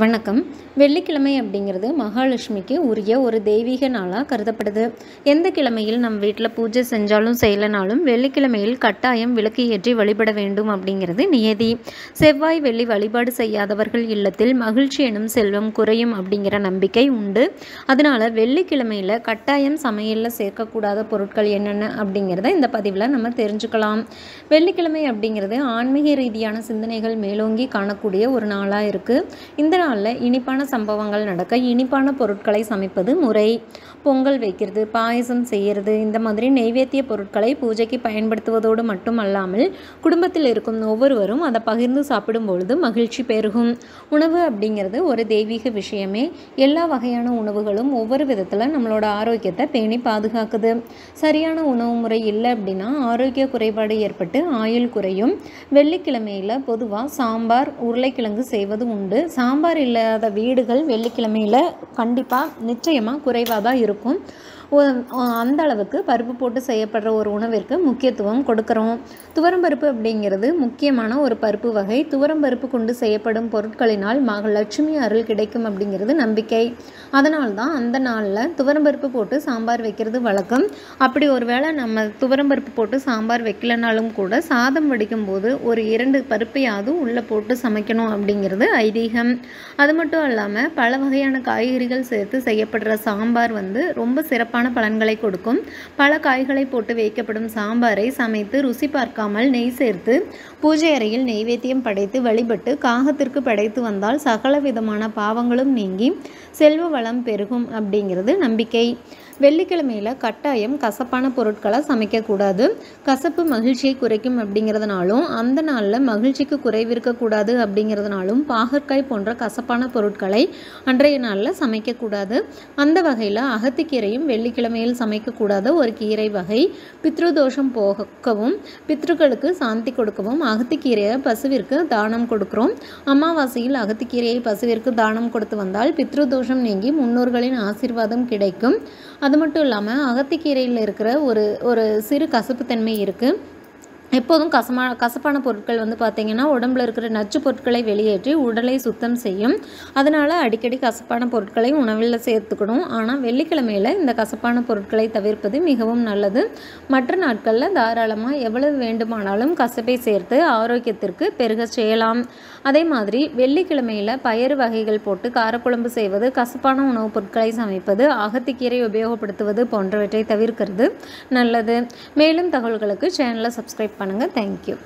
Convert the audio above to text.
வணக்கம். வெள்ளிக்கிழமை அப்படிங்கிறது மகாலட்சுமிக்கு உரிய ஒரு தெய்வீக நாளாக கருதப்படுது. எந்த கிழமையில் நம் வீட்டில் பூஜை செஞ்சாலும் செய்யலைனாலும் வெள்ளிக்கிழமையில் கட்டாயம் விளக்கு ஏற்றி வழிபட வேண்டும் அப்படிங்கிறது நியதி. செவ்வாய் வெள்ளி வழிபாடு செய்யாதவர்கள் இல்லத்தில் மகிழ்ச்சி எனும் செல்வம் குறையும் அப்படிங்கிற நம்பிக்கை உண்டு. அதனால் வெள்ளிக்கிழமையில் கட்டாயம் சமையலில் சேர்க்கக்கூடாத பொருட்கள் என்னென்ன அப்படிங்கிறத இந்த பதிவில் நம்ம தெரிஞ்சுக்கலாம். வெள்ளிக்கிழமை அப்படிங்கிறது ஆன்மீக ரீதியான சிந்தனைகள் மேலோங்கி காணக்கூடிய ஒரு நாளாக இருக்குது. இந்த நாளில் இனிப்பான சம்பவங்கள் நடக்க இனிப்பான பொருட்களை சமைப்பது முறை. பொங்கல் வைக்கிறது, பாயசம் செய்கிறது, இந்த மாதிரி நெய்வேத்திய பொருட்களை பூஜைக்கு பயன்படுத்துவதோடு மட்டுமல்லாமல் குடும்பத்தில் இருக்கும் ஒவ்வொருவரும் அதை பகிர்ந்து சாப்பிடும் பொழுது மகிழ்ச்சி பெருகும். உணவு அப்படிங்கிறது ஒரு தெய்வீக விஷயமே. எல்லா வகையான உணவுகளும் ஒவ்வொரு விதத்தில் நம்மளோட ஆரோக்கியத்தை பேணி பாதுகாக்குது. சரியான உணவு முறை இல்லை அப்படின்னா ஆரோக்கிய குறைபாடு ஏற்பட்டு ஆயுள் குறையும். வெள்ளிக்கிழமையில் பொதுவாக சாம்பார், உருளைக்கிழங்கு செய்வது உண்டு. சாம்பார் இல்லாத வீடுகள் வெள்ளிக்கிழமையில் கண்டிப்பாக நிச்சயமாக குறைவாக தான் இருக்கும். அந்த அளவுக்கு பருப்பு போட்டு செய்யப்படுற ஒரு உணவிற்கு முக்கியத்துவம் கொடுக்குறோம். துவரம்பருப்பு அப்படிங்கிறது முக்கியமான ஒரு பருப்பு வகை. துவரம்பருப்பு கொண்டு செய்யப்படும் பொருட்களினால் மகாலட்சுமி அருள் கிடைக்கும் அப்படிங்கிறது நம்பிக்கை. அதனால தான் அந்த நாளில் துவரம்பருப்பு போட்டு சாம்பார் வைக்கிறது வழக்கம். அப்படி ஒரு வேளை நம்ம துவரம்பருப்பு போட்டு சாம்பார் வைக்கலனாலும் கூட சாதம் வடிக்கும் போது ஒரு 2 பருப்பையாவது உள்ளே போட்டு சமைக்கணும் அப்படிங்கிறது ஐதீகம். அது மட்டும் இல்லாமல் பல வகையான காய்கறிகள் சேர்த்து செய்யப்படுற சாம்பார் ரொம்ப சிறப்பான பலன்களை கொடுக்கும். பல காய்களை போட்டு வைக்கப்படும் சாம்பாரை சமைத்து ருசி பார்க்காமல் நெய் சேர்த்து பூஜை அறையில் நெய்வேத்தியம் படைத்து வழிபட்டு காகத்திற்கு படைத்து வந்தால் சகல விதமான பாவங்களும் நீங்கி செல்வ வளம் பெருகும் அப்படிங்கிறது நம்பிக்கை. வெள்ளிக்கிழமையில் கட்டாயம் கசப்பான பொருட்களை சமைக்கக்கூடாது. கசப்பு மகிழ்ச்சியை குறைக்கும் அப்படிங்கிறதுனாலும் அந்த நாளில் மகிழ்ச்சிக்கு குறைவிருக்கக்கூடாது அப்படிங்கிறதுனாலும் பாகற்காய் போன்ற கசப்பான பொருட்களை அன்றைய நாளில் சமைக்கக்கூடாது. அந்த வகையில் அகத்திக்கீரையும் வெள்ளிக்கிழமையில் சமைக்கக்கூடாத ஒரு கீரை வகை. பித்ருதோஷம் போக்கவும் பித்ருக்களுக்கு சாந்தி கொடுக்கவும் அகத்திக்கீரையை பசுவிற்கு தானம் கொடுக்கிறோம். அமாவாசையில் அகத்திக்கீரையை பசுவிற்கு தானம் கொடுத்து வந்தால் பித்ருதோஷம் நீங்கி முன்னோர்களின் ஆசீர்வாதம் கிடைக்கும். அது மட்டும் இல்லாமல் அகத்திக்கீரையில் இருக்கிற ஒரு சிறு கசப்புத்தன்மை இருக்குது. எப்போதும் கசப்பான பொருட்கள் பார்த்திங்கன்னா உடம்புல இருக்கிற நச்சு பொருட்களை வெளியேற்றி உடலை சுத்தம் செய்யும். அதனால் அடிக்கடி கசப்பான பொருட்களை உணவில் சேர்த்துக்கணும். ஆனால் வெள்ளிக்கிழமையில் இந்த கசப்பான பொருட்களை தவிர்ப்பது மிகவும் நல்லது. மற்ற நாட்களில் தாராளமாக எவ்வளவு வேண்டுமானாலும் கசப்பை சேர்த்து ஆரோக்கியத்திற்கு பெருக செய்யலாம். அதே மாதிரி வெள்ளிக்கிழமையில் பயறு வகைகள் போட்டு காரக்குழம்பு செய்வது, கசப்பான உணவுப் பொருட்களை சமைப்பது, அகத்திக்கீரை உபயோகப்படுத்துவது போன்றவற்றை தவிர்க்கிறது நல்லது. மேலும் தகவல்களுக்கு சேனலை சப்ஸ்கிரைப் பண்ணுங்கள். தேங்க்யூ.